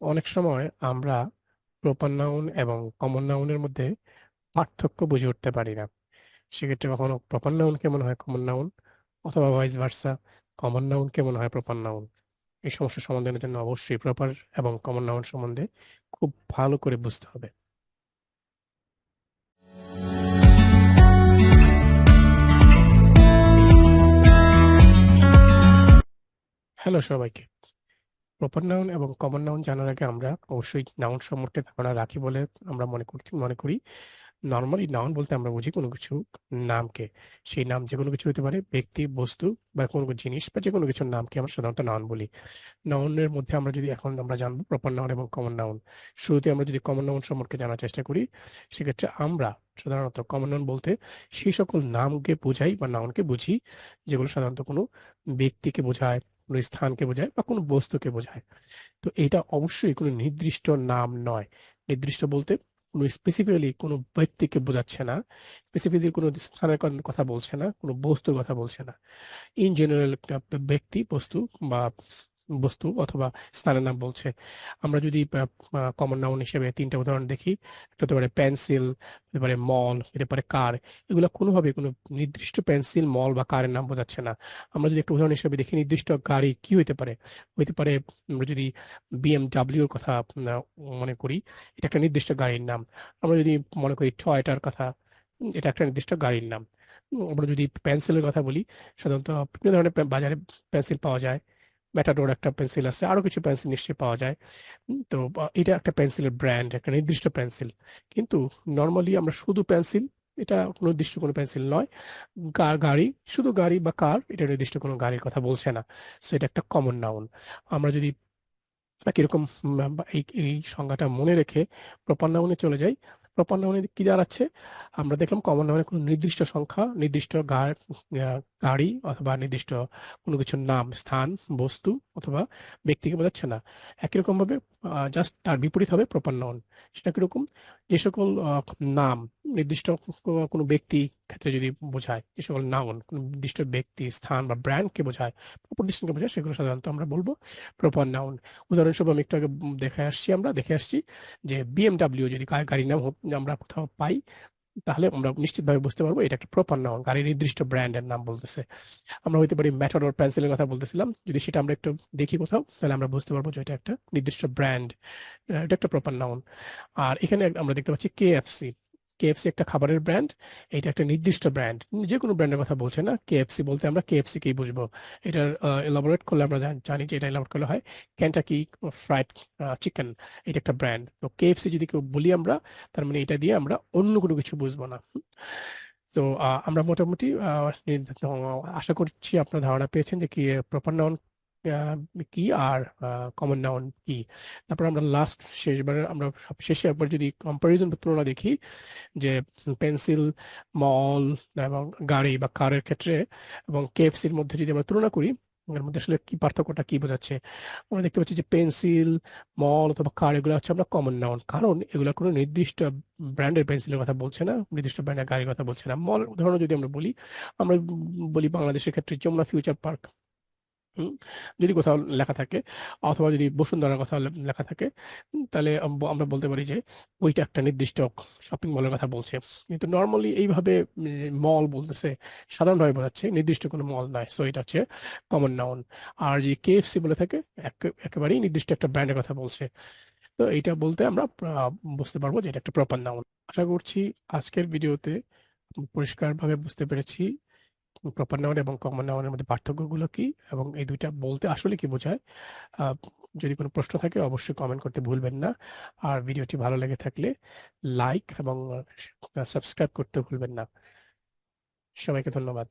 অনেক সময় আমরা প্রপার নাউন এবং কমন নাউনের মধ্যে পার্থক্য বুঝে উঠতে পারি না। সেক্ষেত্রে কখনো প্রপার নাউন কেমন হয় কমন নাউন, অথবা ভাইস ভার্সা, কমন নাউন কেমন হয় প্রপার নাউন। এই সমস্যা সমাধানের জন্য অবশ্যই প্রপার এবং কমন নাউন সম্বন্ধে খুব ভালো করে বুঝতে হবে। হ্যালো সবাইকে। প্রপার নাউন এবং কমন নাউন জানার আগে আমরা অবশ্যই নাউন সম্পর্কে ধারণা রাখি বলে আমরা মনে করি। নরমালি নাউন বলতে আমরা বুঝি কোনো কিছু নামকে। সেই নাম যেকোনো কিছু হতে পারে, ব্যক্তি, বস্তু বা কোনো জিনিস বা যেকোনো কিছুর নামকে আমরা সাধারণত নাউন বলি। নাউনের মধ্যে আমরা যদি এখন আমরা জানবো প্রপার নাউন এবং কমন নাউন। শুরুতে আমরা যদি কমন নাউন সম্পর্কে জানার চেষ্টা করি, সেক্ষেত্রে আমরা সাধারণত কমন নাউন বলতে সেই সকল নামকে বোঝাই বা নাউনকে বুঝি যেগুলো সাধারণত কোনো ব্যক্তিকে বোঝায়, কোনো স্থানকে বোঝায় বা কোনো বস্তুকে বোঝায়। তো এটা অবশ্যই কোনো নির্দিষ্ট নাম নয়। নির্দিষ্ট বলতে কোনো স্পেসিফিক্যালি কোনো ব্যক্তিকে বোঝাচ্ছে না, স্পেসিফিক্যালি কোনো স্থানের কথা বলছে না, কোনো বস্তুর কথা বলছে না। ইন জেনারেল একটা ব্যক্তি, বস্তু অথবা স্থানের নাম বলছে। আমরা যদি কমন নাউন হিসেবে তিনটা উদাহরণ দেখি, একটা হতে পারে পেন্সিল, হতে পারে মল, হতে পারে কার। এগুলো কোনোভাবে কোনো নির্দিষ্ট পেন্সিল, মল বা কারের নাম বোঝাচ্ছে না। আমরা যদি একটা উদাহরণ হিসেবে দেখি, নির্দিষ্ট গাড়ি কি হতে পারে, হইতে পারে আমরা যদি বিএমডাব্লিউর কথা মনে করি, এটা একটা নির্দিষ্ট গাড়ির নাম। আমরা যদি মনে করি টয়োটার কথা, এটা একটা নির্দিষ্ট গাড়ির নাম। আমরা যদি পেন্সিলের কথা বলি, সাধারণত বিভিন্ন ধরনের বাজারে পেন্সিল পাওয়া যায়। ম্যাটাডোর একটা পেন্সিল আছে, আরো কিছু পেন্সিল নিশ্চয়ই পাওয়া যায়। তো এটা একটা পেন্সিলের ব্র্যান্ড, একটা নির্দিষ্ট পেন্সিল। কিন্তু নর্মালি আমরা শুধু পেন্সিল, এটা কোনো নির্দিষ্ট কোনো পেন্সিল নয়। গাড়ি, শুধু গাড়ি বা কার, এটা নির্দিষ্ট কোনো গাড়ির কথা বলছে না। সো এটা একটা কমন নাউন। আমরা যদি কিরকম এই এই সংজ্ঞাটা মনে রেখে প্রপার নাউনে চলে যাই, প্রপার নাউনে কি দাঁড়াচ্ছে, আমরা দেখলাম কমন নাউনে কোনো নির্দিষ্ট সংখ্যা, নির্দিষ্ট গাড়ি অথবা নির্দিষ্ট কোনো কিছুর নাম, স্থান, বস্তু অথবা ব্যক্তিকে বোঝাচ্ছে না। একই রকম ভাবে জাস্ট তার বিপরীত হবে প্রপার নাউন। সেটা কিরকম, যে সকল নাম নির্দিষ্ট কোনো ব্যক্তি ক্ষেত্রে যদি বোঝায়, যে সকল নাউন কোনো নির্দিষ্ট ব্যক্তি, স্থান বা ব্র্যান্ডকে বোঝায়, প্রপার বোঝায়, সেগুলো সাধারণত আমরা বলবো প্রপার নাউন। উদাহরণস্বরূপ আমি একটু আগে দেখে আসছি যে বিএমডাব্লিউ যদি গাড়ির নাম আমরা কোথাও পাই, তাহলে আমরা নিশ্চিতভাবে বুঝতে পারবো এটা একটা প্রপার নাউন, গাড়ির নির্দিষ্ট ব্র্যান্ডের নাম বলতেছে। আমরা হইতে পারি ম্যাটাডোর পেন্সিলের কথা বলতেছিলাম, যদি সেটা আমরা একটু দেখি কোথাও, তাহলে আমরা বুঝতে পারবো যে এটা একটা নির্দিষ্ট ব্র্যান্ড, এটা একটা প্রপার নাউন। আর এখানে আমরা দেখতে পাচ্ছি কেএফসি। কেএফসি একটা খাবারের ব্র্যান্ড, এটা একটা নির্দিষ্ট ব্র্যান্ড, যে কোনো ব্র্যান্ডের কথা বলছে না। কেএফসি বলতে আমরা কেএফসি কেই বুঝবো। এটার এলাবোরেট করলে আমরা জানি যে এটা এলাবোরেট করলে হয় কেনটাকি ফ্রাইড চিকেন। এটা একটা ব্র্যান্ড। তো কেএফসি যদি কেউ বলি আমরা, তার মানে এটা দিয়ে আমরা অন্য কোনো কিছু বুঝবো না। তো আমরা মোটামুটি আশা করছি আপনার ধারণা পেয়েছেন যে কি প্রপার নাউন কি আর কমন নাউন কি। তারপর আমরা শেষবার আমরা সব শেষে একবার যদি কম্পারিজন বা তুলনা দেখি, যে পেন্সিল, মল এবং গাড়ি বা কারের ক্ষেত্রে এবং কেএফসির মধ্যে যদি আমরা তুলনা করি, এর মধ্যে আসলে কি পার্থক্যটা কি বোঝাচ্ছে। আমরা দেখতে পাচ্ছি যে পেন্সিল, মল অথবা কার, এগুলো হচ্ছে আমরা কমন নাউন, কারণ এগুলো কোনো নির্দিষ্ট ব্র্যান্ডের পেন্সিলের কথা বলছে না, নির্দিষ্ট ব্র্যান্ডের গাড়ির কথা বলছে না। মল উদাহরণ যদি আমরা বলি, আমরা বলি বাংলাদেশের ক্ষেত্রে যমুনা ফিউচার পার্ক, হুম, যদি কোথাও লেখা থাকে, অথবা যদি বসুন্ধরার কথা লেখা থাকে, তাহলে আমরা বলতে পারি যে ওইটা একটা নির্দিষ্ট শপিং মলের কথা বলছে। কিন্তু নর্মালি এইভাবে মল বলতেছে, সাধারণভাবে বোঝাচ্ছে নির্দিষ্ট কোনো মল নয়। সো এটা হচ্ছে কমন নাউন। আর যে কেএফসি বলে থাকে, একেবারেই নির্দিষ্ট একটা ব্র্যান্ডের কথা বলছে। তো এইটা বলতে আমরা বুঝতে পারবো যে এটা একটা প্রপার নাউন। আশা করছি আজকের ভিডিওতে পরিষ্কারভাবে বুঝতে পেরেছি প্রপার নাউন এবং কমন নাউনের মধ্যে পার্থক্যগুলো কি এবং এই দুইটা বলতে আসলে কি বোঝায়। আহ, যদি কোনো প্রশ্ন থাকে অবশ্যই কমেন্ট করতে ভুলবেন না। আর ভিডিওটি ভালো লেগে থাকলে লাইক এবং সাবস্ক্রাইব করতে ভুলবেন না। সবাইকে ধন্যবাদ।